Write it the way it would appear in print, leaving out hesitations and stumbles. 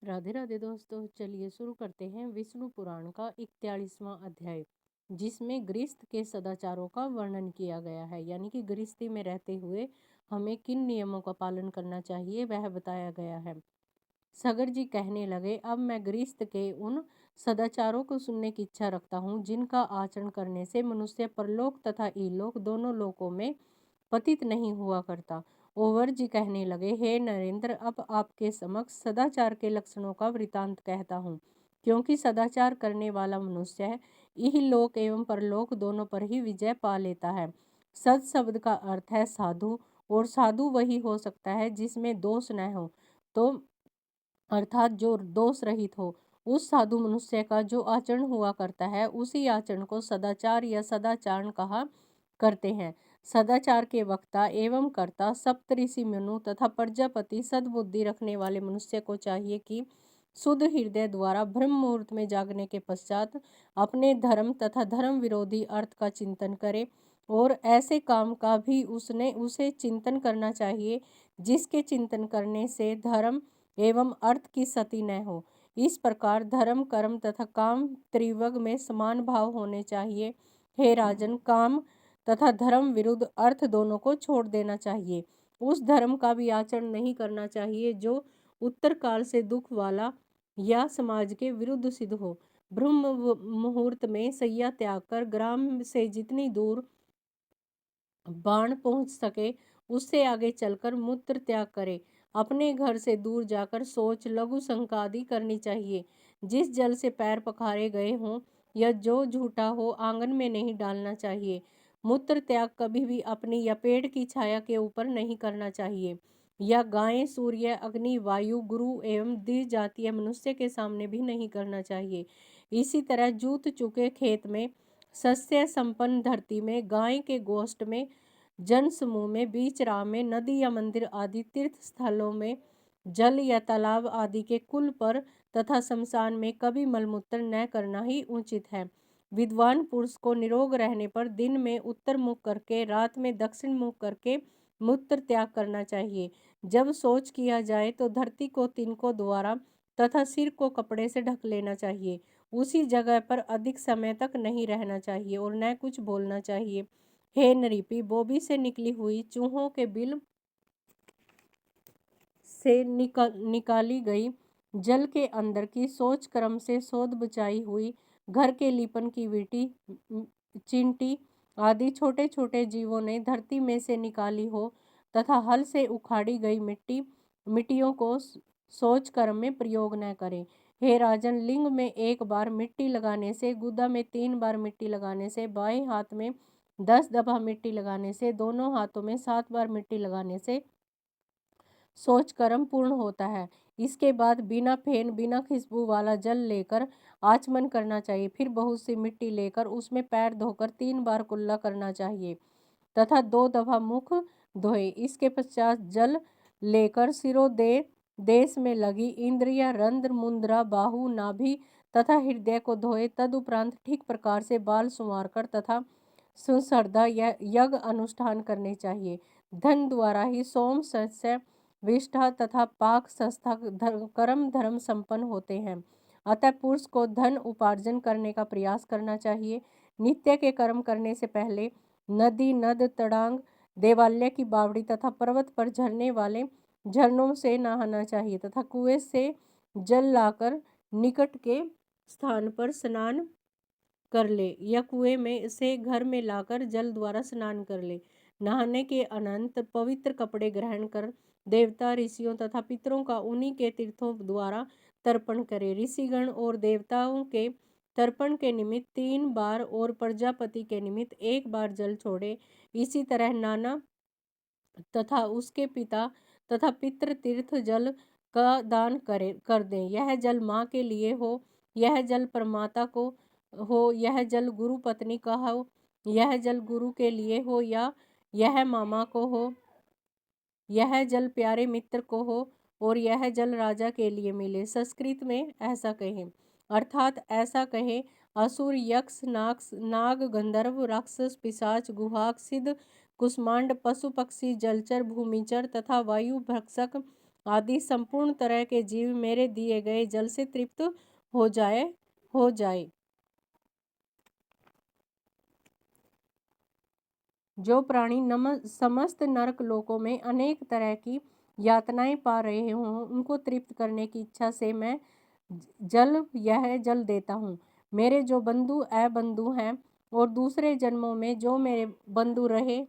राधे राधे दोस्तों, चलिए शुरू करते हैं विष्णु पुराण का 41वां अध्याय, जिसमें गृहस्थ के सदाचारों का वर्णन किया गया है। यानी कि गृहस्थी में रहते हुए हमें किन नियमों का पालन करना चाहिए वह बताया गया है। सगर जी कहने लगे, अब मैं गृहस्थ के उन सदाचारों को सुनने की इच्छा रखता हूँ जिनका आचरण करने से मनुष्य परलोक तथा इलोक दोनों लोकों में पतित नहीं हुआ करता। ओवर जी कहने लगे, हे नरेंद्र, अब आपके समक्ष सदाचार के लक्षणों का वृतांत कहता हूँ, क्योंकि सदाचार करने वाला मनुष्य इहलोक एवं परलोक दोनों पर ही विजय पा लेता है। सद शब्द का अर्थ है साधु, और साधु वही हो सकता है जिसमें दोष न हो, तो अर्थात जो दोष रहित हो। उस साधु मनुष्य का जो आचरण हुआ करता है उसी आचरण को सदाचार या सदाचारण कहा करते हैं। सदाचार के वक्ता एवं कर्ता सप्तऋषि मनु तथा प्रजापति सद्बुद्धि रखने वाले मनुष्य को चाहिए कि शुद्ध हृदय द्वारा ब्रह्म मुहूर्त में जागने के पश्चात अपने धर्म तथा धर्म विरोधी अर्थ का चिंतन करे, और ऐसे काम का भी उसे चिंतन करना चाहिए जिसके चिंतन करने से धर्म एवं अर्थ की सती न हो। इस प्रकार धर्म कर्म तथा काम त्रिवग में समान भाव होने चाहिए। हे राजन, काम तथा धर्म विरुद्ध अर्थ दोनों को छोड़ देना चाहिए। उस धर्म का भी आचरण नहीं करना चाहिए जो उत्तर काल से दुख वाला या समाज के विरुद्ध सिद्ध हो। ब्रह्म मुहूर्त में सैया त्याग कर ग्राम से जितनी दूर बाण पहुंच सके उससे आगे चलकर मूत्र त्याग करे। अपने घर से दूर जाकर शौच लघु शंका आदि करनी चाहिए। जिस जल से पैर पखारे गए हों या जो झूठा हो आंगन में नहीं डालना चाहिए। मूत्र त्याग कभी भी अपनी या पेड़ की छाया के ऊपर नहीं करना चाहिए, या गायें, सूर्य, अग्नि, वायु, गुरु एवं द्विज जातीय मनुष्य के सामने भी नहीं करना चाहिए। इसी तरह जूत चुके खेत में, सस्य संपन्न धरती में, गाय के गोष्ठ में, जन समूह में, बीच राह में, नदी या मंदिर आदि तीर्थ स्थलों में, जल या तालाब आदि के कुल पर तथा शमशान में कभी मलमूत्र न करना ही उचित है। विद्वान पुरुष को निरोग रहने पर दिन में उत्तर मुख करके, रात में दक्षिण मुख करके मूत्र त्याग करना चाहिए। जब शौच किया जाए तो धरती को तिनकों द्वारा तथा सिर को कपड़े से ढक लेना चाहिए। उसी जगह पर अधिक समय तक नहीं रहना चाहिए और न कुछ बोलना चाहिए। हे नरीपी, बोबी से निकली हुई चूहों के बिल से निकाली गई जल के अंदर की सोच क्रम से शोध बचाई हुई घर के लीपन की विटी, चिंटी आदि छोटे छोटे जीवों ने धरती में से निकाली हो, तथा हल से उखाड़ी गई मिट्टियों को सोच कर्म में प्रयोग न करें। हे राजन, लिंग में 1 बार मिट्टी लगाने से, गुदा में 3 बार मिट्टी लगाने से, बाएं हाथ में 10 दफा मिट्टी लगाने से, दोनों हाथों में 7 बार मिट्टी लगाने से सोच कर्म पूर्ण होता है। इसके बाद बिना फेन बिना खुशबू वाला जल लेकर आचमन करना चाहिए। फिर बहुत सी मिट्टी लेकर उसमें पैर धोकर 3 बार कुल्ला करना चाहिए तथा 2 दफा मुख धोए। इसके पश्चात जल लेकर सिरों देश में लगी इंद्रिया, रंध्र, मुंद्रा, बाहु, नाभि तथा हृदय को धोए। तदुपरांत ठीक प्रकार से बाल संवार कर तथा सुश्रद्धा यज्ञ अनुष्ठान करने चाहिए। धन द्वारा ही सोम, सस्य, विष्ठा तथा पाक संस्था कर्म धर्म संपन्न होते हैं। अतः पुरुष को धन उपार्जन करने का प्रयास करना चाहिए। नित्य के कर्म करने से पहले नदी, नद, तड़ांग, देवालय की बावड़ी तथा पर्वत पर झरने वाले झरनों से नहाना चाहिए तथा कुएं से जल लाकर निकट के स्थान पर स्नान कर ले, या कुएं में से घर में लाकर जल द्वारा स्नान कर ले। नहाने के अनंत पवित्र कपड़े ग्रहण कर देवता, ऋषियों तथा पितरों का उन्हीं के तीर्थों द्वारा तर्पण करे। ऋषिगण और देवताओं के तर्पण के निमित्त 3 बार और प्रजापति के निमित्त 1 बार जल छोड़े। इसी तरह नाना तथा उसके पिता तथा पितृ तीर्थ जल का दान कर दें। यह जल माँ के लिए हो, यह जल परमाता को हो, यह जल गुरु पत्नी का हो, यह जल गुरु के लिए हो, या यह मामा को हो, यह जल प्यारे मित्र को हो, और यह जल राजा के लिए मिले। संस्कृत में ऐसा कहें, अर्थात ऐसा कहें, असुर, यक्ष, नाग, गंधर्व, राक्षस, पिशाच, गुहाक, सिद्ध, कुष्मांड, पशु पक्षी, जलचर, भूमिचर तथा वायु भक्षक आदि संपूर्ण तरह के जीव मेरे दिए गए जल से तृप्त हो जाए। जो प्राणी समस्त नरक लोकों में अनेक तरह की यातनाएं पा रहे हों, उनको तृप्त करने की इच्छा से मैं यह जल देता हूँ। मेरे जो बंधु अबंधु हैं और दूसरे जन्मों में जो मेरे बंधु रहे